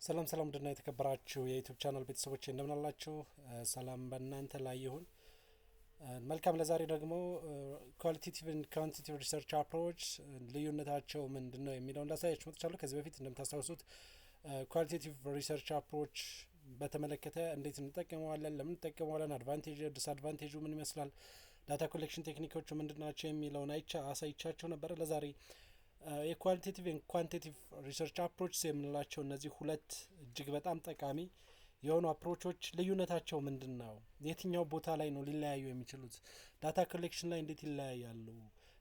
ሰላም ሰላም እንደና የተከበራችሁ የዩቲዩብ ቻናል ቤተሰቦች እንደምን አላችሁ? ሰላም በእናንተ ላይ ይሁን። መልካም ለዛሬ ደግሞ ኳሊቴቲቭ ኤንድ ኳንቲቴቲቭ ሪሰርች አፕሮች ልዩነታቸው ምንድነው የሚለውን ላሳያችሁ መጥቻለሁ። ከዚህ በፊት እንደምታስታውሱት ኳሊቴቲቭ ሪሰርች አፕሮች በተመለከተ እንዴት እንጠቀመዋለን፣ ለምን እንጠቀመዋለን፣ አድቫንቴጅ ዲስአድቫንቴጁ ምን ይመስላል፣ ዳታ ኮሌክሽን ቴክኒኮቹ ምንድናቸው የሚለውን አሳይቻቸው ነበረ። ለዛሬ የኳሊቴቲቭ ኤንድ ኳንቲቴቲቭ ሪሰርች አፕሮች የምንላቸው እነዚህ ሁለት እጅግ በጣም ጠቃሚ የሆኑ አፕሮቾች ልዩነታቸው ምንድን ነው? የትኛው ቦታ ላይ ነው ሊለያዩ የሚችሉት? ዳታ ኮሌክሽን ላይ እንዴት ይለያያሉ?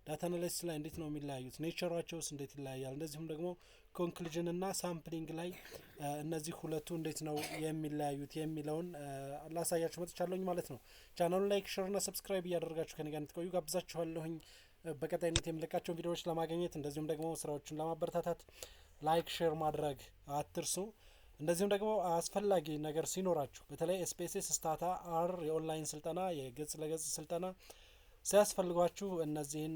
ዳታ አናላይሲስ ላይ እንዴት ነው የሚለያዩት? ኔቸራቸውስ እንዴት ይለያያል? እንደዚሁም ደግሞ ኮንክሉዥን እና ሳምፕሊንግ ላይ እነዚህ ሁለቱ እንዴት ነው የሚለያዩት የሚለውን ላሳያችሁ መጥቻለሁኝ ማለት ነው። ቻናሉን ላይክ፣ ሼር እና ሰብስክራይብ እያደረጋችሁ ከኔ ጋር እንድትቆዩ ጋብዛችኋለሁኝ። በቀጣይነት የምለቃቸውን ቪዲዮዎች ለማግኘት እንደዚሁም ደግሞ ስራዎችን ለማበረታታት ላይክ ሼር ማድረግ አትርሱ። እንደዚሁም ደግሞ አስፈላጊ ነገር ሲኖራችሁ በተለይ ኤስፔሲስ ስታታ አር የኦንላይን ስልጠና የገጽ ለገጽ ስልጠና ሲያስፈልጓችሁ እነዚህን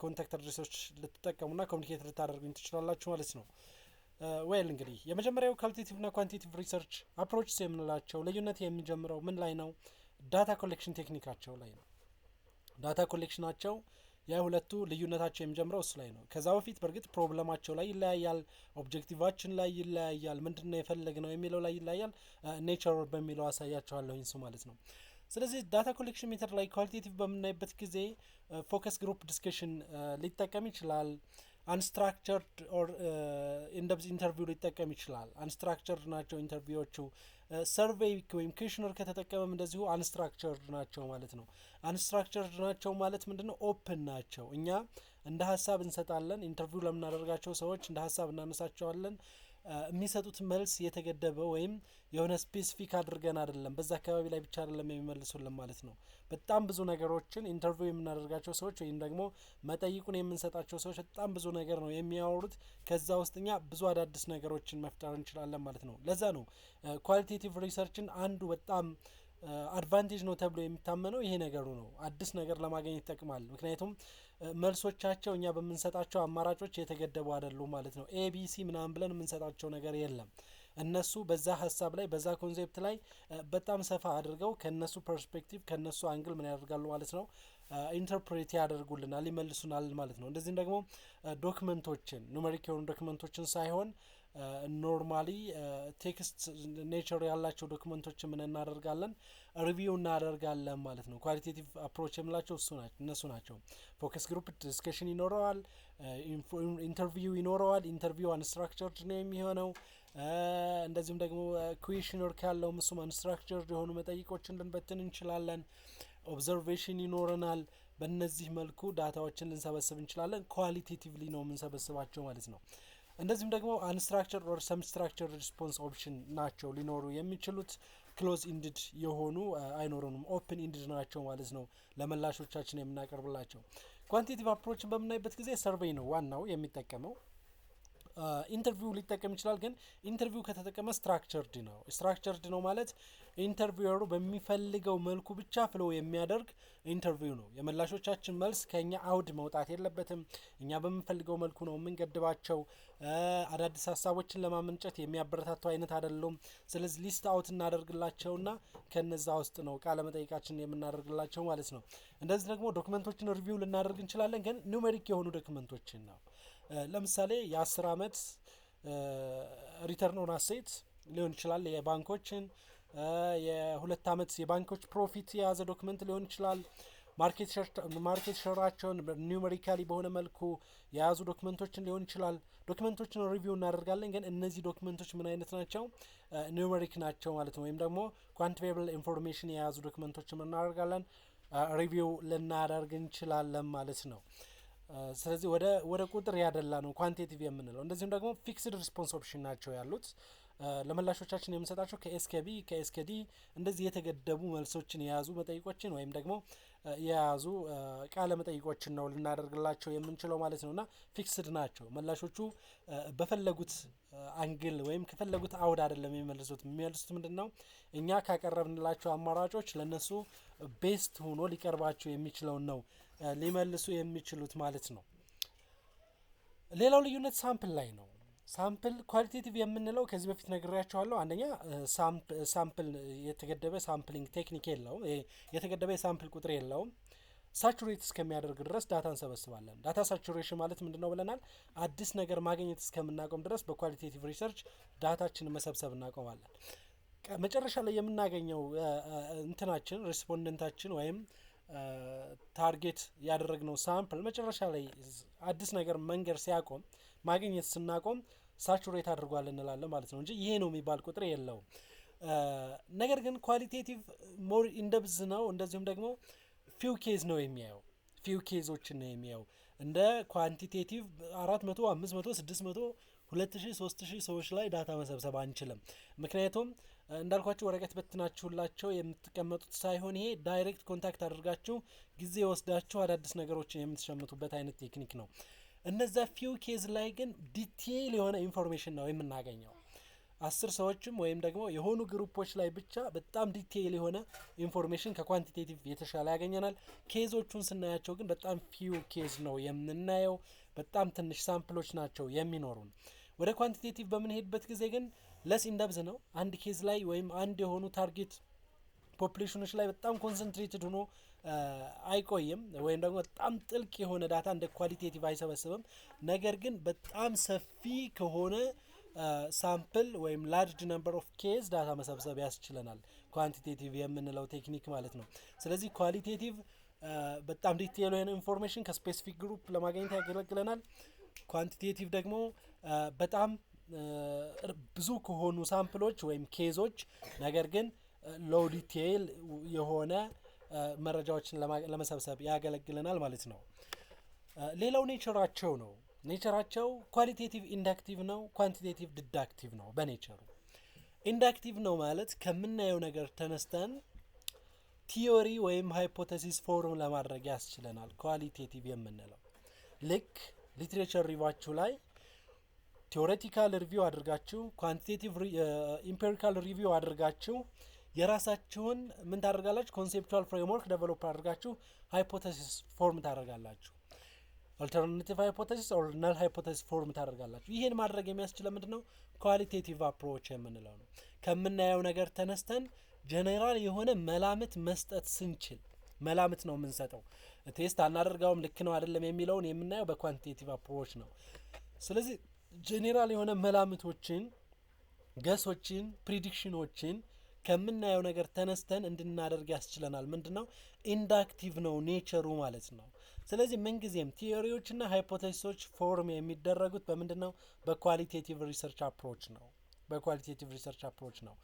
ኮንታክት አድሬሶች ልትጠቀሙና ኮሚኒኬት ልታደርጉኝ ትችላላችሁ ማለት ነው። ዌል እንግዲህ የመጀመሪያው ኳሊቴቲቭ እና ኳንቲቴቲቭ ሪሰርች አፕሮችስ የምንላቸው ልዩነት የሚጀምረው ምን ላይ ነው? ዳታ ኮሌክሽን ቴክኒካቸው ላይ ነው። ዳታ ኮሌክሽናቸው የሁለቱ ልዩነታቸው የሚጀምረው እሱ ላይ ነው። ከዛ በፊት በእርግጥ ፕሮብለማቸው ላይ ይለያያል፣ ኦብጀክቲቫችን ላይ ይለያያል፣ ምንድነው የፈለግነው የሚለው ላይ ይለያያል። ኔቸር በሚለው አሳያችኋለሁ እሱ ማለት ነው። ስለዚህ ዳታ ኮሌክሽን ሜተድ ላይ ኳሊቴቲቭ በምናይበት ጊዜ ፎከስ ግሩፕ ዲስከሽን ሊጠቀም ይችላል። አንስትራክቸርድ ኦር ኢንደፕዝ ኢንተርቪው ሊጠቀም ይችላል። አንስትራክቸርድ ናቸው ኢንተርቪዎቹ። ሰርቬይ ወይም ኩዌሽነር ከተጠቀመም እንደዚሁ አንስትራክቸርድ ናቸው ማለት ነው። አንስትራክቸርድ ናቸው ማለት ምንድነው? ኦፕን ናቸው። እኛ እንደ ሀሳብ እንሰጣለን። ኢንተርቪው ለምናደርጋቸው ሰዎች እንደ ሀሳብ እናነሳቸዋለን። የሚሰጡት መልስ የተገደበ ወይም የሆነ ስፔሲፊክ አድርገን አይደለም፣ በዛ አካባቢ ላይ ብቻ አይደለም የሚመልሱልን ማለት ነው። በጣም ብዙ ነገሮችን ኢንተርቪው የምናደርጋቸው ሰዎች ወይም ደግሞ መጠይቁን የምንሰጣቸው ሰዎች በጣም ብዙ ነገር ነው የሚያወሩት። ከዛ ውስጥ እኛ ብዙ አዳዲስ ነገሮችን መፍጠር እንችላለን ማለት ነው። ለዛ ነው ኳሊቴቲቭ ሪሰርችን አንዱ በጣም አድቫንቴጅ ነው ተብሎ የሚታመነው ይሄ ነገሩ ነው። አዲስ ነገር ለማግኘት ይጠቅማል። ምክንያቱም መልሶቻቸው እኛ በምንሰጣቸው አማራጮች የተገደቡ አይደሉም ማለት ነው። ኤቢሲ ምናምን ብለን የምንሰጣቸው ነገር የለም። እነሱ በዛ ሀሳብ ላይ በዛ ኮንሴፕት ላይ በጣም ሰፋ አድርገው ከነሱ ፐርስፔክቲቭ ከነሱ አንግል ምን ያደርጋሉ ማለት ነው ኢንተርፕሬት ያደርጉልናል፣ ይመልሱናል ማለት ነው። እንደዚህም ደግሞ ዶክመንቶችን ኑሜሪክ የሆኑ ዶክመንቶችን ሳይሆን ኖርማሊ ቴክስት ኔቸር ያላቸው ዶክመንቶችን ምን እናደርጋለን ሪቪው እናደርጋለን ማለት ነው። ኳሊቴቲቭ አፕሮች የምላቸው እነሱ ናቸው። ፎከስ ግሩፕ ዲስከሽን ይኖረዋል፣ ኢንተርቪው ይኖረዋል። ኢንተርቪው አንስትራክቸርድ ነው የሚሆነው። እንደዚሁም ደግሞ ኩዌሽነር ካለው እሱም አንስትራክቸርድ የሆኑ መጠይቆችን ልንበትን እንችላለን። ኦብዘርቬሽን ይኖረናል። በእነዚህ መልኩ ዳታዎችን ልንሰበስብ እንችላለን። ኳሊቴቲቭሊ ነው የምንሰበስባቸው ማለት ነው። እንደዚህም ደግሞ አንስትራክቸር ኦር ሰም ስትራክቸር ሪስፖንስ ኦፕሽን ናቸው ሊኖሩ የሚችሉት። ክሎዝ ኢንድድ የሆኑ አይኖሩንም፣ ኦፕን ኢንድድ ናቸው ማለት ነው ለመላሾቻችን የምናቀርብላቸው። ኳንቲቲቭ አፕሮችን በምናይበት ጊዜ ሰርቬይ ነው ዋናው የሚጠቀመው። ኢንተርቪው ሊጠቀም ይችላል፣ ግን ኢንተርቪው ከተጠቀመ ስትራክቸርድ ነው። ስትራክቸርድ ነው ማለት ኢንተርቪወሩ በሚፈልገው መልኩ ብቻ ፍሎ የሚያደርግ ኢንተርቪው ነው። የመላሾቻችን መልስ ከኛ አውድ መውጣት የለበትም። እኛ በምንፈልገው መልኩ ነው የምንገድባቸው። አዳዲስ ሀሳቦችን ለማመንጨት የሚያበረታቱ አይነት አይደሉም። ስለዚህ ሊስት አውት እናደርግላቸውና ከነዛ ውስጥ ነው ቃለ መጠይቃችን የምናደርግላቸው ማለት ነው። እንደዚህ ደግሞ ዶክመንቶችን ሪቪው ልናደርግ እንችላለን፣ ግን ኑሜሪክ የሆኑ ዶክመንቶችን ነው። ለምሳሌ የ10 አመት ሪተርን ኦን አሴት ሊሆን ይችላል። የባንኮችን የ2 አመት የባንኮች ፕሮፊት የያዘ ዶክመንት ሊሆን ይችላል። ማርኬት ሸራቸውን ኒውሜሪካሊ በሆነ መልኩ የያዙ ዶክመንቶችን ሊሆን ይችላል። ዶክመንቶችን ሪቪው እናደርጋለን፣ ግን እነዚህ ዶክመንቶች ምን አይነት ናቸው? ኒውሜሪክ ናቸው ማለት ነው። ወይም ደግሞ ኳንቲቴብል ኢንፎርሜሽን የያዙ ዶክመንቶችን እናደርጋለን፣ ሪቪው ልናደርግ እንችላለን ማለት ነው። ስለዚህ ወደ ቁጥር ያደላ ነው ኳንቲቲቭ የምንለው። እንደዚሁም ደግሞ ፊክስድ ሪስፖንስ ኦፕሽን ናቸው ያሉት። ለመላሾቻችን የምንሰጣቸው ከኤስኬቢ ከኤስኬዲ እንደዚህ የተገደቡ መልሶችን የያዙ መጠይቆችን ወይም ደግሞ የያዙ ቃለ መጠይቆችን ነው ልናደርግላቸው የምንችለው ማለት ነውና ፊክስድ ናቸው። መላሾቹ በፈለጉት አንግል ወይም ከፈለጉት አውድ አይደለም የሚመልሱት ምንድነው እኛ ካቀረብንላቸው አማራጮች ለነሱ ቤስት ሆኖ ሊቀርባቸው የሚችለው ነው ሊመልሱ የሚችሉት ማለት ነው። ሌላው ልዩነት ሳምፕል ላይ ነው። ሳምፕል ኳሊቴቲቭ የምንለው ከዚህ በፊት ነግሬያቸዋለሁ። አንደኛ ሳምፕል የተገደበ ሳምፕሊንግ ቴክኒክ የለውም። የተገደበ የሳምፕል ቁጥር የለውም። ሳቹሬት እስከሚያደርግ ድረስ ዳታ እንሰበስባለን። ዳታ ሳቹሬሽን ማለት ምንድነው ብለናል? አዲስ ነገር ማግኘት እስከምናቆም ድረስ በኳሊቴቲቭ ሪሰርች ዳታችንን መሰብሰብ እናቆማለን። መጨረሻ ላይ የምናገኘው እንትናችን ሬስፖንደንታችን ወይም ታርጌት ያደረግነው ሳምፕል መጨረሻ ላይ አዲስ ነገር መንገር ሲያቆም ማግኘት ስናቆም ሳቹሬት አድርጓል እንላለን ማለት ነው እንጂ ይሄ ነው የሚባል ቁጥር የለውም። ነገር ግን ኳሊቴቲቭ ሞር ኢንደብዝ ነው። እንደዚሁም ደግሞ ፊው ኬዝ ነው የሚያየው። ፊው ኬዞችን ነው የሚያየው። እንደ ኳንቲቴቲቭ 400 500 600 2000 3000 ሰዎች ላይ ዳታ መሰብሰብ አንችልም። ምክንያቱም እንዳልኳችሁ ወረቀት በትናችሁላቸው የምትቀመጡት ሳይሆን ይሄ ዳይሬክት ኮንታክት አድርጋችሁ ጊዜ ወስዳችሁ አዳዲስ ነገሮችን የምትሸምቱበት አይነት ቴክኒክ ነው። እነዛ ፊው ኬዝ ላይ ግን ዲቴይል የሆነ ኢንፎርሜሽን ነው የምናገኘው። 10 ሰዎችም ወይም ደግሞ የሆኑ ግሩፖች ላይ ብቻ በጣም ዲቴይል የሆነ ኢንፎርሜሽን ከኳንቲቴቲቭ የተሻለ ያገኘናል። ኬዞቹን ስናያቸው ግን በጣም ፊው ኬዝ ነው የምናየው። በጣም ትንሽ ሳምፕሎች ናቸው የሚኖሩን። ወደ ኳንቲቴቲቭ በምንሄድበት ጊዜ ግን ለስ ኢንደብዝ ነው። አንድ ኬዝ ላይ ወይም አንድ የሆኑ ታርጌት ፖፑሌሽኖች ላይ በጣም ኮንሰንትሬትድ ሆኖ አይቆይም ወይም ደግሞ በጣም ጥልቅ የሆነ ዳታ እንደ ኳሊቴቲቭ አይሰበስብም። ነገር ግን በጣም ሰፊ ከሆነ ሳምፕል ወይም ላርጅ ነምበር ኦፍ ኬዝ ዳታ መሰብሰብ ያስችለናል ኳንቲቴቲቭ የምንለው ቴክኒክ ማለት ነው። ስለዚህ ኳሊቴቲቭ በጣም ዲቴይል የሆነ ኢንፎርሜሽን ከስፔሲፊክ ግሩፕ ለማግኘት ያገለግለናል። ኳንቲቴቲቭ ደግሞ በጣም ብዙ ከሆኑ ሳምፕሎች ወይም ኬዞች ነገር ግን ሎው ዲቴይል የሆነ መረጃዎችን ለመሰብሰብ ያገለግለናል ማለት ነው። ሌላው ኔቸራቸው ነው። ኔቸራቸው ኳሊቴቲቭ ኢንዳክቲቭ ነው፣ ኳንቲቴቲቭ ዲዳክቲቭ ነው። በኔቸሩ ኢንዳክቲቭ ነው ማለት ከምናየው ነገር ተነስተን ቲዮሪ ወይም ሃይፖቴሲስ ፎርም ለማድረግ ያስችለናል። ኳሊቴቲቭ የምንለው ልክ ሊትሬቸር ሪቫችሁ ላይ ቲዮሬቲካል ሪቪው አድርጋችሁ ኳንቲቴቲቭ ኢምፔሪካል ሪቪው አድርጋችሁ የራሳችሁን ምን ታደርጋላችሁ? ኮንሴፕቹዋል ፍሬምወርክ ዴቨሎፕ አድርጋችሁ ሃይፖቴሲስ ፎርም ታደርጋላችሁ። አልተርናቲቭ ሃይፖቴሲስ ኦር ነል ሃይፖቴሲስ ፎርም ታደርጋላችሁ። ይሄን ማድረግ የሚያስችለው ምንድነው? ኳሊቴቲቭ አፕሮች የምንለው ነው። ከምናየው ነገር ተነስተን ጄኔራል የሆነ መላምት መስጠት ስንችል መላምት ነው የምንሰጠው። ቴስት አናደርጋውም ልክ ነው አይደለም የሚለውን የምናየው በኳንቲቴቲቭ አፕሮች ነው። ስለዚህ ጄኔራል የሆነ መላምቶችን፣ ገሶችን፣ ፕሪዲክሽኖችን ከምናየው ነገር ተነስተን እንድናደርግ ያስችለናል። ምንድነው? ኢንዳክቲቭ ነው ኔቸሩ ማለት ነው። ስለዚህ ምንጊዜም ቲዮሪዎችና ሃይፖቴሲሶች ፎርም የሚደረጉት በምንድነው? በኳሊቴቲቭ ሪሰርች አፕሮች ነው። በኳሊቴቲቭ ሪሰርች አፕሮች ነው።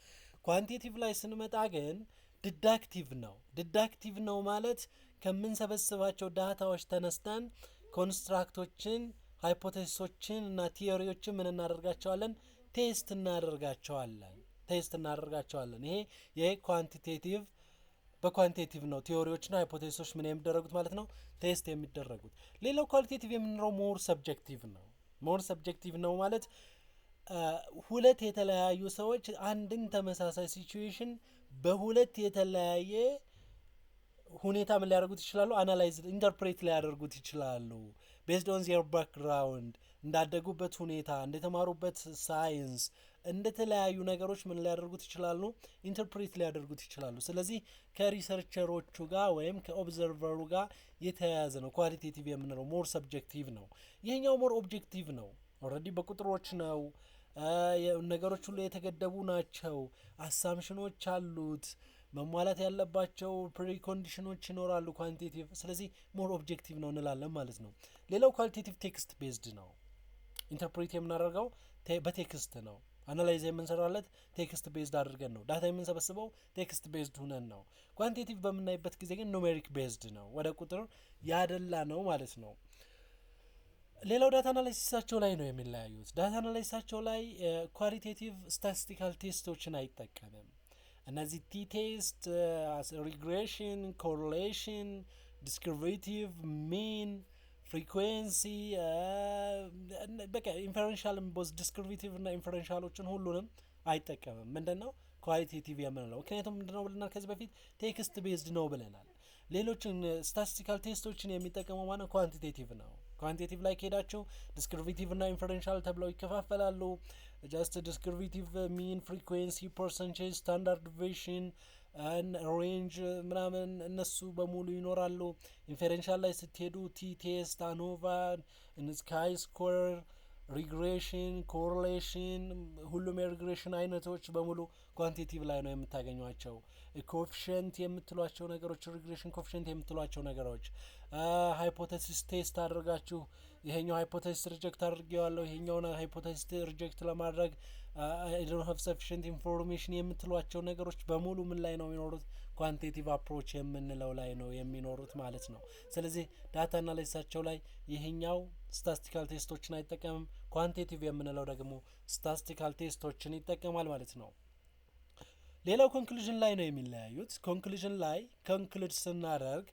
ኳንቲቴቲቭ ላይ ስንመጣ ግን ዲዳክቲቭ ነው። ዲዳክቲቭ ነው ማለት ከምንሰበስባቸው ዳታዎች ተነስተን ኮንስትራክቶችን፣ ሃይፖቴሲሶችን እና ቲዮሪዎችን ምን እናደርጋቸዋለን? ቴስት እናደርጋቸዋለን። ይሄ ኳንቲቴቲቭ በኳንቲቴቲቭ ነው። ቲዮሪዎችና ሃይፖቴሲሶች ምን የሚደረጉት ማለት ነው? ቴስት የሚደረጉት። ሌላው ኳሊቴቲቭ የምንለው ሞር ሰብጀክቲቭ ነው። ሞር ሰብጀክቲቭ ነው ማለት ሁለት የተለያዩ ሰዎች አንድን ተመሳሳይ ሲቹዌሽን በሁለት የተለያየ ሁኔታ ምን ሊያደርጉት ይችላሉ? አናላይዝ ኢንተርፕሬት ሊያደርጉት ይችላሉ። ቤዝድ ኦን ዜር ባክግራውንድ፣ እንዳደጉበት ሁኔታ፣ እንደተማሩበት ሳይንስ፣ እንደተለያዩ ነገሮች ምን ሊያደርጉት ይችላሉ? ኢንተርፕሬት ሊያደርጉት ይችላሉ። ስለዚህ ከሪሰርቸሮቹ ጋር ወይም ከኦብዘርቨሩ ጋር የተያያዘ ነው። ኳሊቴቲቭ የምንለው ሞር ሰብጀክቲቭ ነው። ይሄኛው ሞር ኦብጀክቲቭ ነው። ኦልሬዲ በቁጥሮች ነው። ነገሮች ሁሉ የተገደቡ ናቸው። አሳምሽኖች አሉት። መሟላት ያለባቸው ፕሪኮንዲሽኖች ይኖራሉ። ኳንቲቴቲቭ ስለዚህ ሞር ኦብጀክቲቭ ነው እንላለን ማለት ነው። ሌላው ኳሊቴቲቭ ቴክስት ቤዝድ ነው። ኢንተርፕሬት የምናደርገው በቴክስት ነው። አናላይዝ የምንሰራለት ቴክስት ቤዝድ አድርገን ነው። ዳታ የምንሰበስበው ቴክስት ቤዝድ ሁነን ነው። ኳንቲቴቲቭ በምናይበት ጊዜ ግን ኑሜሪክ ቤዝድ ነው። ወደ ቁጥር ያደላ ነው ማለት ነው። ሌላው ዳታ አናላይሲሳቸው ላይ ነው የሚለያዩት። ዳታ አናላይሲሳቸው ላይ ኳሊቴቲቭ ስታቲስቲካል ቴስቶችን አይጠቀምም። እነዚህ ቲ ቴስት፣ ሪግሬሽን፣ ኮሪሌሽን፣ ዲስክሪቲቭ፣ ሚን፣ ፍሪኩዌንሲ በቃ ኢንፈረንሻል ቦዝ ዲስክሪቲቭ እና ኢንፈረንሻሎችን ሁሉንም አይጠቀምም። ምንድነው ኳሊቴቲቭ የምንለው? ምክንያቱም ምንድነው ብለናል ከዚህ በፊት ቴክስት ቤዝድ ነው ብለናል። ሌሎችን ስታቲስቲካል ቴስቶችን የሚጠቀመው ማለት ኳንቲቴቲቭ ነው። ኳንቲቲቭ ላይ ከሄዳችሁ ዲስክሪፕቲቭ እና ኢንፈረንሻል ተብለው ይከፋፈላሉ። ጀስት ዲስክሪፕቲቭ ሚን ፍሪኩዌንሲ ፐርሰንቴጅ ስታንዳርድ ዲቪዬሽን ሬንጅ ምናምን እነሱ በሙሉ ይኖራሉ። ኢንፈረንሻል ላይ ስትሄዱ ቲ ቴስት አኖቫ ስካይ ስኮር ሪግሬሽን ኮሪሌሽን ሁሉም የሪግሬሽን አይነቶች በሙሉ ኳንቲቲቭ ላይ ነው የምታገኟቸው። ኮኤፊሽንት የምትሏቸው ነገሮች ሪግሬሽን ኮኤፊሽንት የምትሏቸው ነገሮች ሃይፖቴሲስ ቴስት አድርጋችሁ ይሄኛው ሃይፖቴሲስ ሪጀክት አድርጌዋለሁ ይሄኛውን ሃይፖቴሲስ ሪጀክት ለማድረግ አይ ዶንት ሃቭ ሰፊሽንት ኢንፎርሜሽን የምትሏቸው ነገሮች በሙሉ ምን ላይ ነው የሚኖሩት? ኳንቲቲቭ አፕሮች የምንለው ላይ ነው የሚኖሩት ማለት ነው። ስለዚህ ዳታ አናላይሲሳቸው ላይ ይሄኛው ስታቲስቲካል ቴስቶችን አይጠቀምም። ኳንቲቲቭ የምንለው ደግሞ ስታቲስቲካል ቴስቶችን ይጠቀማል ማለት ነው። ሌላው ኮንክሉዥን ላይ ነው የሚለያዩት። ኮንክሉዥን ላይ ኮንክሉድ ስናደርግ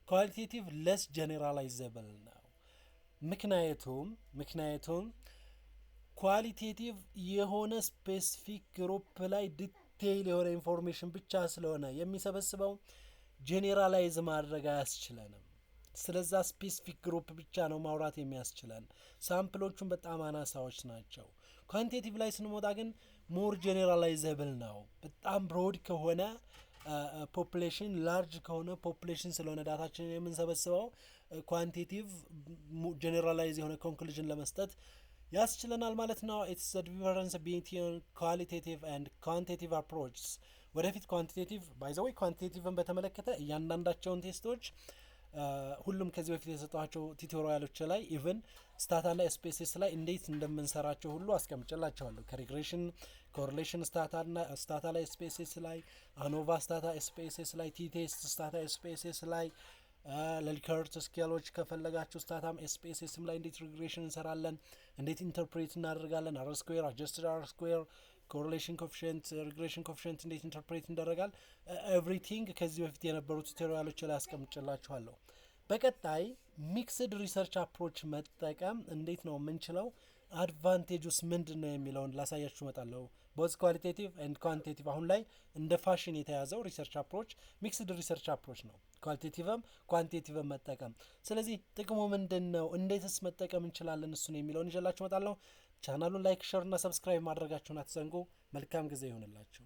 ኳሊቴቲቭ ለስ ጀኔራላይዘብል ነው። ምክንያቱም ኳሊቴቲቭ የሆነ ስፔሲፊክ ግሩፕ ላይ ዲቴይል የሆነ ኢንፎርሜሽን ብቻ ስለሆነ የሚሰበስበው ጄኔራላይዝ ማድረግ አያስችለንም። ስለዛ ስፔሲፊክ ግሩፕ ብቻ ነው ማውራት የሚያስችለን። ሳምፕሎቹን በጣም አናሳዎች ናቸው። ኳንቲቲቭ ላይ ስንመጣ ግን ሞር ጄኔራላይዘብል ነው። በጣም ብሮድ ከሆነ ፖፑሌሽን ላርጅ ከሆነ ፖፑሌሽን ስለሆነ ዳታችንን የምንሰበስበው ኳንቲቲቭ ጄኔራላይዝ የሆነ ኮንክሉዥን ለመስጠት ያስችለናል ማለት ነው። ኢትስ ዘ ዲፈረንስ ቢትዊን ኳሊቴቲቭ ኤንድ ኳንቲቲቭ አፕሮችስ። ወደፊት ኳንቲቴቲቭ ባይ ዘ ወይ ኳንቲቴቲቭን በተመለከተ እያንዳንዳቸውን ቴስቶች ሁሉም ከዚህ በፊት የሰጧቸው ቲዩቶሪያሎች ላይ ኢቭን ስታታና ኤስፒኤስኤስ ላይ እንዴት እንደምንሰራቸው ሁሉ አስቀምጬላችኋለሁ። ከሪግሬሽን ኮሪሌሽን ስታታ ላይ ኤስፒኤስኤስ ላይ አኖቫ ስታታ ኤስፒኤስኤስ ላይ ቲ-ቴስት ስታታ ኤስፒኤስኤስ ላይ ለሊከርት ስኬሎች ከፈለጋችሁ ስታታም ኤስፒኤስኤስም ላይ እንዴት ሪግሬሽን እንሰራለን፣ እንዴት ኢንተርፕሬት እናደርጋለን፣ አር ስኩዌር አጀስትድ አር ስኩዌር ኮሪሌሽን ኮኤፊሽንት ሪግሬሽን ኮኤፊሽንት እንዴት ኢንተርፕሬት እንደረጋል ኤቭሪቲንግ ከዚህ በፊት የነበሩ ቱቶሪያሎች ላይ አስቀምጬላችኋለሁ። በቀጣይ ሚክስድ ሪሰርች አፕሮች መጠቀም እንዴት ነው የምንችለው፣ አድቫንቴጁስ ምንድን ነው የሚለውን ላሳያችሁ እመጣለሁ። ቦዝ ኳሊቴቲቭ ኤንድ ኳንቲቲቭ አሁን ላይ እንደ ፋሽን የተያዘው ሪሰርች አፕሮች ሚክስድ ሪሰርች አፕሮች ነው፣ ኳሊቴቲቭም ኳንቲቲቭም መጠቀም። ስለዚህ ጥቅሙ ምንድን ነው፣ እንዴትስ መጠቀም እንችላለን፣ እሱን የሚለውን ይዤላችሁ እመጣለሁ። ቻናሉን ላይክ፣ ሼር እና ሰብስክራይብ ማድረጋችሁን አትዘንጉ። መልካም ጊዜ ይሆንላችሁ።